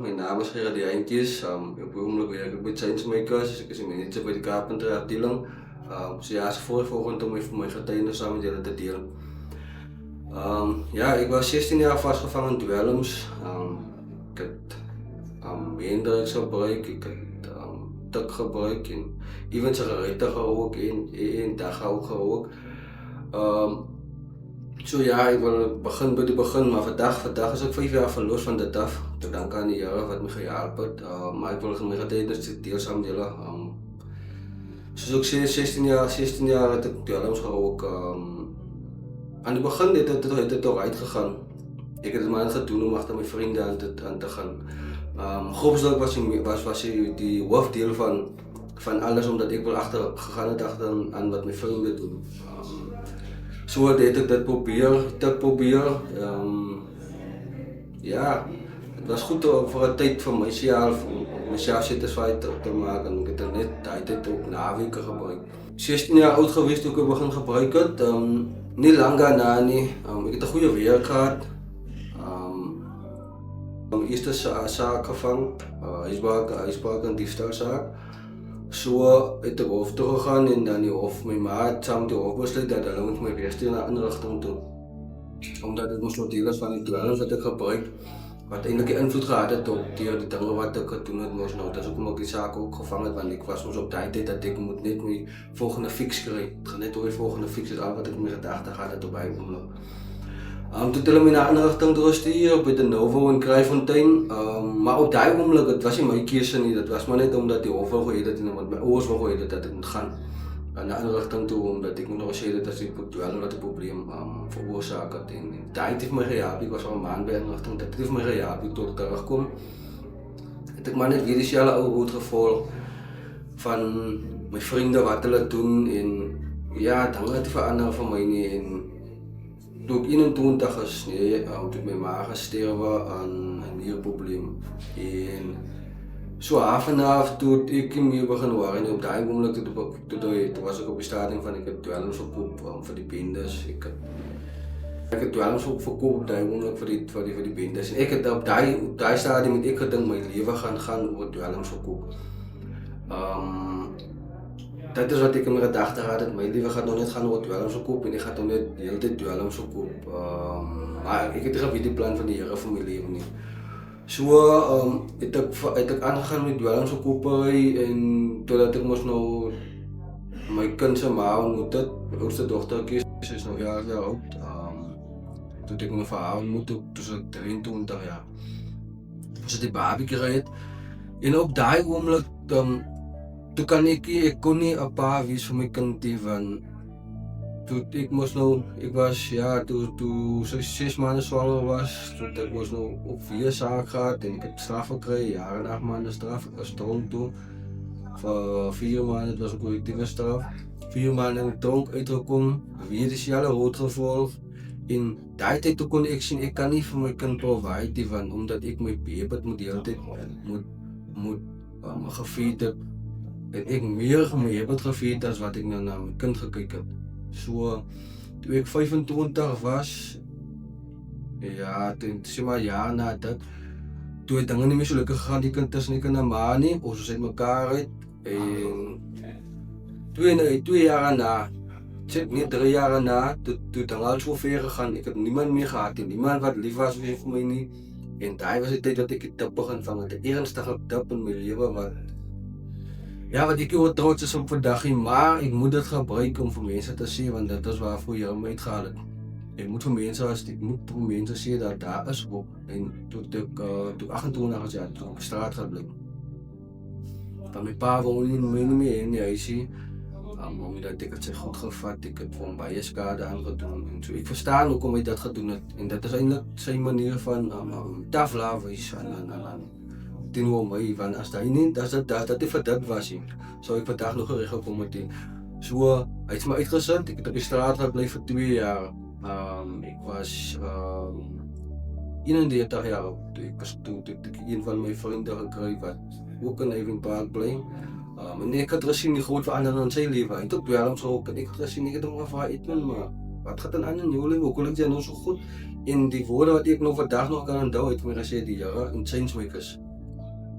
Mijn naam is Gerard Eintjes. Op het ogenblik werk ik bij Changemakers. Ik is manager bij de Carpenter-afdeling. Zojuist voorvolgend om even mijn getuigenissen met jullie te delen. Ja, ik was 16 jaar vastgevangen in dwelms. Ik heb eendrugs gebruikt, ik heb tuk gebruikt en even sigaretten gerookt en één dag ook gerookt. Zo ja, ik wil begin bij het begin, maar vandaag is ik 5 jaar verlost van dit af. Te danken aan die Here wat me gehelpen het. Maar ik wil mijn getuigenissen deel samen delen. Zoals ik zei, 16 jaar had ik dwelms gerookt. Aan het begin heeft het toch uitgegaan. Ik heb het maar niet gedaan om achter mijn vrienden aan te gaan. Groepsdruk was die hoofddeel van alles, omdat ik wel achter aan wat mijn vrienden doen. Zo deed ik dat probeer. Ja, het was goed voor een tijd voor mezelf, om mezelf satisfied te maken. Ik heb er net tijd ook naweken gebruikt. 16 jaar oud geweest toen ik begon gebruiken. Niet lang daarna nie. Ik heb een goede werk gehad. Eerste zaak gevangen, huisbraak en diefstalzaak. Zo het ik hof toegegaan en dan die hof, mijn maat samen met die hof besluit dat hulle moet my weerstuur na inrigting toe. Omdat het moest nog deel is van die dwelms wat ik gebruik, wat eindelijk invloed gehad het op die dingen wat ik toen het moest nou. Dat is ook omdat ik die zaak ook gevangen het, want ik was moest op die tijd dat ik moet net mijn volgende fix krijgen. Het gaat net door die volgende fix is al wat ik in mijn gedachten gehad het op bijvoorbeeld. Toen hulle my na inrigting doorstuur by de Novo in Kraaifontein, maar op die oomblik, het was nie my keuse nie, dit was maar net omdat die hof wil gehad het en omdat my ouers wil gehad het dat ek moet gaan na inrigting toe, omdat ek moet nog sê dat as die dwelm wat 'n probleem veroorsaak het en die het my gehelp, ek was al 'n maand by inrigting, dit het my gehelp tot ek terugkom. Het ek maar net weer dieselfde ou route gevolg van my vriende wat hulle doen en ja, dinge het verander vir my nie en toen ik 21 is, toen mijn ma gesterven aan een nierprobleem. En zo af en af toen ik meer begon waren, op die moment toen was ik op de stadium van ik heb dwelms verkoop voor die bendes. Ik heb dwelms ook verkoop op die moment voor die bendes. En ik heb op die stadium met ik gedink mijn leven gaan over dwelms verkoop. Dat is wat ik in mijn gedachten had, dat mijn leven gaat nog niet gaan over dwelms verkoop en ik ga nog niet de hele tijd dwelms verkoop. Maar ik heb geen die plan van die Here voor mijn leven niet. Zo het ik aangegaan met dwelms verkopen en totdat ik moest nou mijn kind se ma ontmoet het. Mijn oudste dochtertjie, ze is nog jaar oud. Toen ik mijn verhaal ontmoet, toen ik 23 jaar. Was het die baby gereed. En op die oomblik toen kon niet een pa wees voor mijn kind die van. Toen ik moest nou, ik was ja, toen 6 maanden zwanger was, toen ik moest nou op 4 zaken gehad en ik heb straf gekregen, jaar en 8 maanden straf, ik was dronk toen. Voor 4 maanden, het was een collectieve straf. 4 maanden in de dronk uitgekomen, weer dezelfde rood gevolgd. In die tijd toen kon ik zien, ik kan niet voor mijn kind provide van, omdat ik mijn baby moet de hele tijd moet gefeed heb. En ik meer heb het gefeed als wat ik naar mijn kind gekeken heb. Zo, toen ik 25 was, ja, zeg maar jaar na dat, toen het dingen niet meer zo lekker gegaan, die kind tussen ik en ma nie, of ze zijn elkaar uit. En 2 jaar na, niet 3 jaar na, toen het al zo ver gegaan, ik heb niemand meer gehad, en niemand wat lief was voor mij niet. En daar was de tijd dat ik het dip begon vangen, de ernstige dip in mijn leven wat. Ja, wat ik heel trots is op vandaag, maar ik moet het gebruiken om voor mensen te zien, want dat is waarvoor je me uitgehaald hebt. Ik moet voor mensen zien dat daar is hoop. En toen ik 28 was, ja, toen ik op straat gebleven. Van mijn pa woonde niet meer in die huisje. Omdat ik het zich goed gevat, ik heb gewoon bijenskade aangedaan. En zo. Ik verstaan ook hoe hij dat gedaan heeft. En dat is eigenlijk zijn manier van tafelaar is. Teenoor mij van als dat niet, dat voor dat was, zou ik vandaag nog gerecht gekomen met die. Zo, hij is me uitgezet, ik heb op de straat gebleven voor 2 jaar. Ik was 31 jaar oud. Toen ik een van mijn vrienden gekregen wat ook in Evan Park bleef. En ik had gezien die groot veranderen in zijn leven. En toen dwelms ook. En ik had gezien, ik had nog van iets maar wat gaat een ander nieuw leven? Hoe kon ik dat nou zo goed? In die woorden wat ik nog vandaag nog kan onthouden, heeft me gezegd die Here in Changemakers.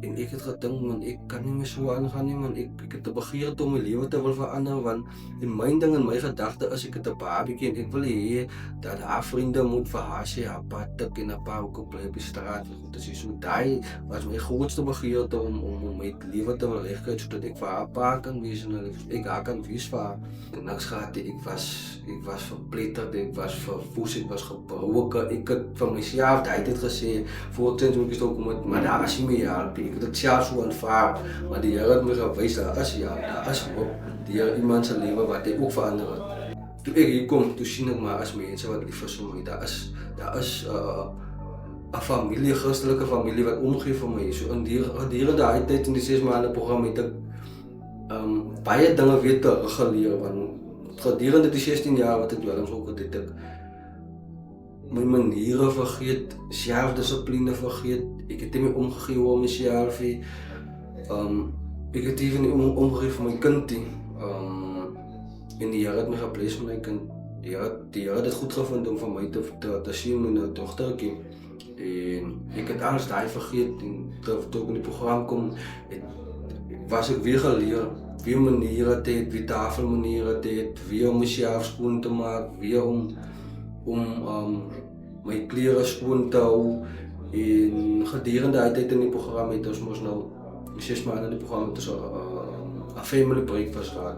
En ek het gedink man, ek kan nie meer so aangaan nie man. Ek het 'n begeerte om my lewe te wil verander want en my ding en my gedagte is ek het 'n babietjie en ek wil hê dat haar vriende moet vir haar sê haar pa tik en haar pa ook bly op die straat. Dit is so daai was my grootste begeerte om my lewe te wil regkry sodat ek vir haar pa kan wees en ek haar kan wees vir haar. En niks gehad nie. Ek was verpletterd, ek was verwoes, ek was gebroken. Ek het van myself daai tyd gesê voor tens moet ek stop met maar daar is nie meer help. Ek het dit self so aanvaar, maar die Here het my gewys daar is hoop deur iemand se lewe wat hy ook verander het. Toe ek hier kom, toe sien ek maar as mense wat lief is vir my. Daar is 'n familie, Christelike familie wat omgee vir my. So gedurende daai tyd in die 6 maande program het ek baie dinge weer teruggeleer want gedurende die 16 jaar wat ek dwelms ook het ek my maniere vergeet, selfdissipline vergeet. Ek het nie meer omgegee oor myself nie. Ek het even nie omgegee vir my kind nie. En die Here het my gebless met my kind. Die Here het dit goed gevind om van my te sien met 'n dogtertjie. En ek het alles daai vergeet en toe ek in die program kom, was ek weer geleer wie maniere te het, wie tafelmaniere te het, wie om myself skoon te maak, wie om my klere skoon te hou. En gedurende die tyd in die program het ons mos nou 6 maande in die program het ons 'n family breakfast gehad.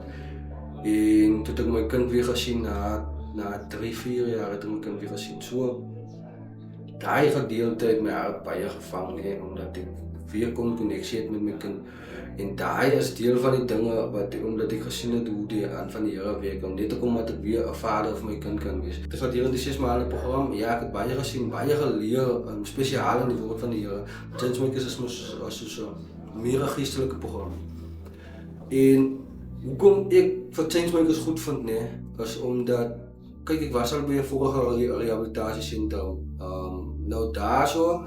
En toe het ek my kind weer gesien na 3-4 jaar het ek my kind weer gesien. So daai gedeelte het my hart baie gevang omdat ek weer kon koneksie het met my kind. En daai is deel van die dinge omdat ek gesien het hoe die hand van die Here werk om net te kom dat ek weer 'n vader vir my kind kan wees. Dit gaan deur die 6 maande program. Ja, ek het baie gesien, baie geleer, spesiaal in die woord van die Here. Changemaker is mos so 'n meer geestelike program. En hoekom ek vir Changemakers goed vind is omdat kyk ek was al by 'n vorige rehabilitasiesentrum. Nou daarso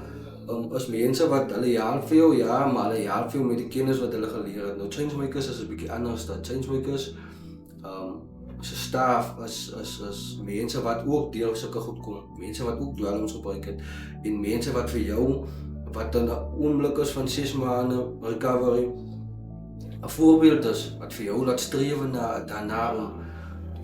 as mense wat hulle help vir jou, maar hulle help vir jou met die kennis wat hulle geleer het. Nou Changemakers is 'n bietjie anders dan Changemakers. Se staf as mense wat ook deur sulke goed kom, mense wat ook dwelms gebruik het en mense wat vir jou wat in 'n oomblik is van 6 maande recovery 'n voorbeeld is wat vir jou laat streef daarna om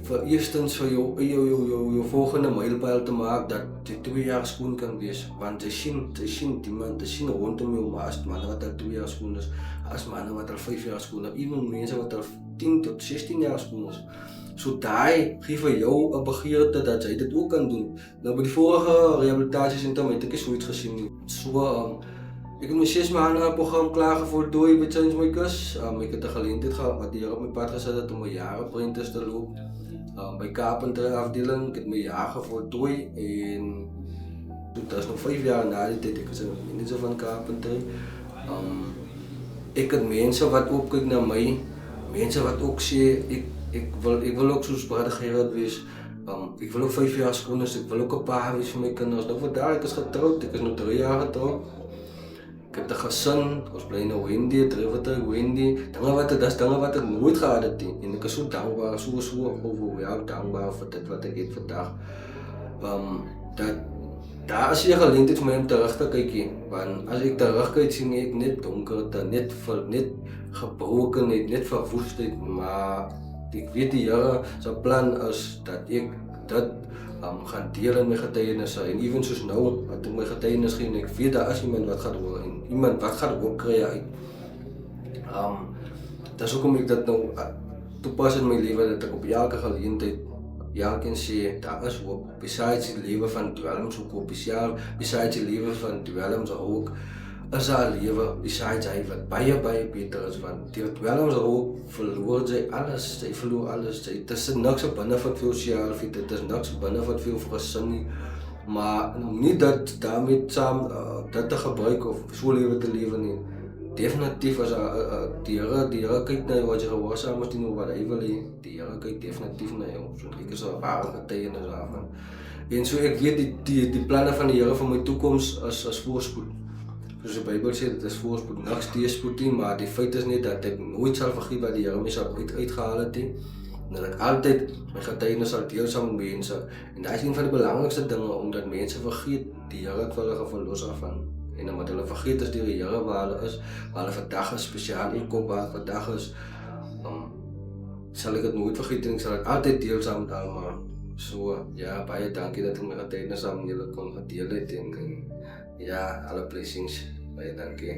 vir eerstens vir jou volgende mylpaal te maak dat jy 2 jaar skoon kan wees. Want jy sien rondom jou maar as manne wat al 2 jaar skoon is, as manne wat al 5 jaar skoon is, even mense wat al 10 tot 16 jaar skoon is. So daai gee vir jou 'n begeerte dat jy dit ook kan doen. Nou by die vorige rehabilitasiesentrum het ek so iets gesien nie. So ek het my 6 maande program klaar gevoltooi by Changemakers. Ek het 'n geleentheid gehad wat die Here op my pad gesit het om 'n jaar apprentice te loop. By Carpenter afdeling, ek het my jaar gevoltooi en dit is nog 5 jaar na die tyd ek is 'n manager van Carpenter. Ek het mense wat opkyk na my, mense wat ook sê ek wil ook soos Brother Gerard wees. Ek wil ook 5 jaar skoon is, ek wil ook 'n pa wees vir my kinders. Nou vandaar ek is getroud, ek is nou 3 jaar getroud. Ek het 'n gesin, ons bly nou Wendy, Wendy. Dinge wat ek nooit gehad het nie. En ek is so dankbaar, so dankbaar vir dit wat ek het vandag. Dat daar is 'n geleentheid vir my om terug te kyk, want as ek terugkyk sien ek net donkerte, net gebrokenheid, net verwoestheid, maar ek weet die Here se plan is dat ek dit gaan deel in my getuienisse en ewen soos nou wat ek my getuienis gee en ek weet daar is iemand wat gaan hoor en iemand wat gaan hoop kry uit. Dis hoekom ek dit nou toepas in my lewe dat ek op elke geleentheid elkeen sê daar is hoop besides die lewe van dwelms ook besides die lewe van dwelms ook is daar 'n lewe besides hy wat baie beter is want die dwelms ook verloor sy alles, dit is niks op binne wat vir jou dit is niks binne wat vir jou versin nie, maar nie dat daarmee saam dit te gebruik of so lewe te lewe nie. Definitief as die Here kyk na jou wat jy gehoorsaam is teenoor wat hy wil hê, die Here kyk definitief na jou, so ek is 'n ware getuienis daarvan. En so ek weet die planne van die Here vir my toekoms is voorspoed. Soos die Bybel sê, dit is voorspoed, niks teëspoed nie, maar die feit is net dat ek nooit sal vergeet wat die Here my sal uitgehaal het nie. En dat ek altyd my getuienis sal deel saam met mense. En dit is een van die belangrikste dinge, omdat mense vergeet, die Here het hulle verlos daarvan. En omdat hulle vergeet as die Here waar hulle is, waar hulle vandag is spesiaal in Koppa vandag is, sal ek dit nooit vergeet en ek sal dit altyd deel saam met almal. So ja, baie dankie dat ek my tyd saam met julle kon gedeel het en ja, alle blessings. Baie dankie.